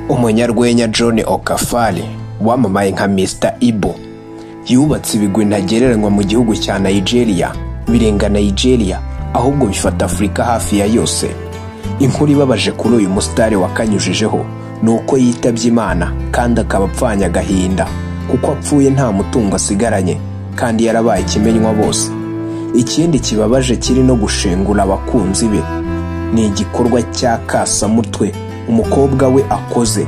Umunyarwenya John Okafali wamamaye nka Mr. Ibo yubatse ibigwi ntagereranywa mu gihugu cya Nigeria, birenga Nigeria ahubwo bifata Afrika hafi ya yose. Inkuru ibabaje kuri uyu musitari wakanyujijeho nuko yitabye Imana kandi akaba apfanye agahinda kuko apfuye nta mutungo asigaranye kandi yarabaye ikimenywa bose. Ikindi kibabaje kiri no gushengura abakunzi be ni igikorwa cya kasamutwe umukobwa we akoze.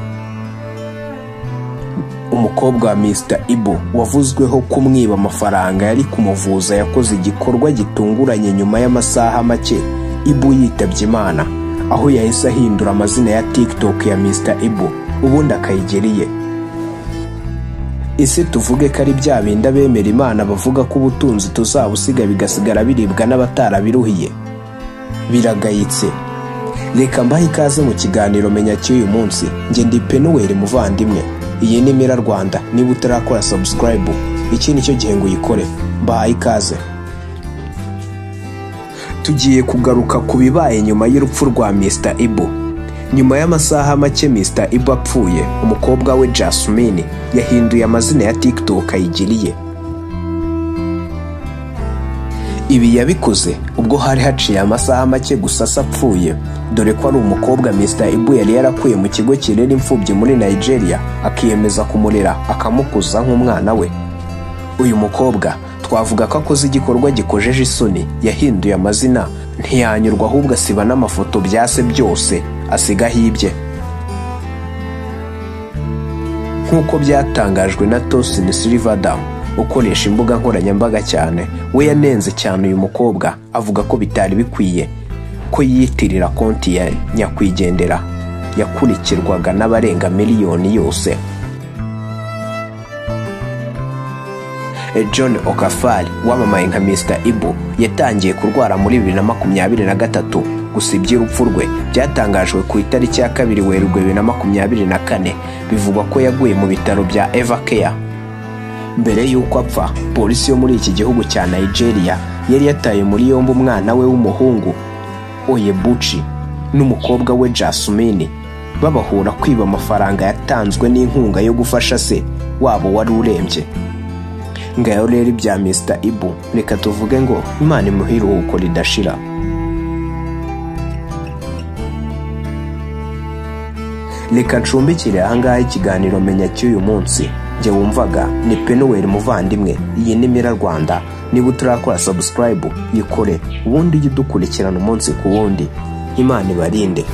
Umukobwa wa Mr. Ibo wavuzweho kumwiba amafaranga yari kumuvuza yakoze igikorwa gitunguranye nyuma y'amasaha make Ibo yitabye Imana, aho yahise ahindura amazina ya TikTok ya Mr. Ibo ubundi akayigeriye. Ese tuvuge ko ari bya bindi abemera Imana bavuga ko ubutunzi tuzabusiga bigasigara biribwa n'abatarabiruhiye? Biragayitse. Reka mbahe ikaze mu kiganiro menya cy'uyu munsi. Nge ndi Penuel muvandimwe. Iyi ni Mira Rwanda. Niba utarakora subscribe, iki nicyo gihe ngo uyikore. Mbahaye ikaze. Tugiye kugaruka ku bibaye nyuma y'urupfu rwa Mr. Ibo. Nyuma y'amasaha make Mr. Ibo apfuye, umukobwa we Jasmine yahinduye amazina ya TikTok ayigiriye. Ibi yabikoze ubwo hari haciye amasaha make gusa apfuye, dore ko ari umukobwa Mr. Ibo yari yarakuye mu kigo kirera imfubyi muri Nigeria akiyemeza kumurera akamukuza nk'umwana we. Uyu mukobwa twavuga ko akoze igikorwa gikojeje isoni, yahinduye amazina ntiyanyurwa ahubwo asiba n'amafoto byase byose asigaho ibye. Nk'uko byatangajwe na Tosin Silverdam ukoresha imbuga nkoranyambaga cyane, we yanenze cyane uyu mukobwa avuga ko bitari bikwiye ko yitirira konti ya nyakwigendera yakurikirwaga n'abarenga miliyoni yose. John Okafali wamamaye nka Mr. Ibo yatangiye kurwara muri 2023, gusa iby'urupfu rwe byatangajwe ku itariki ya 2 Werurwe 2024. Bivugwa ko yaguye mu bitaro bya Evercare. Mbere y'uko apfa, polisi yo muri iki gihugu cya Nigeria yari yataye muri yombi umwana we w'umuhungu Oyebuchi n'umukobwa we Jasmine babahura kwiba amafaranga yatanzwe n'inkunga yo gufasha se wabo wari urembye. Ngayo rero ibya Mr. Ibo, reka tuvuge ngo Imana imuhe iruhuko ridashira. Reka ncumbikire ahangaha ikiganiro menya cy'uyu munsi. Nge wumvaga ni Penuel muvandimwe. Iyi ni Mira Rwanda. Niba utarakora subscribe yikore, ubundi ujye udukurikirana umunsi ku wundi. Imana ibarinde.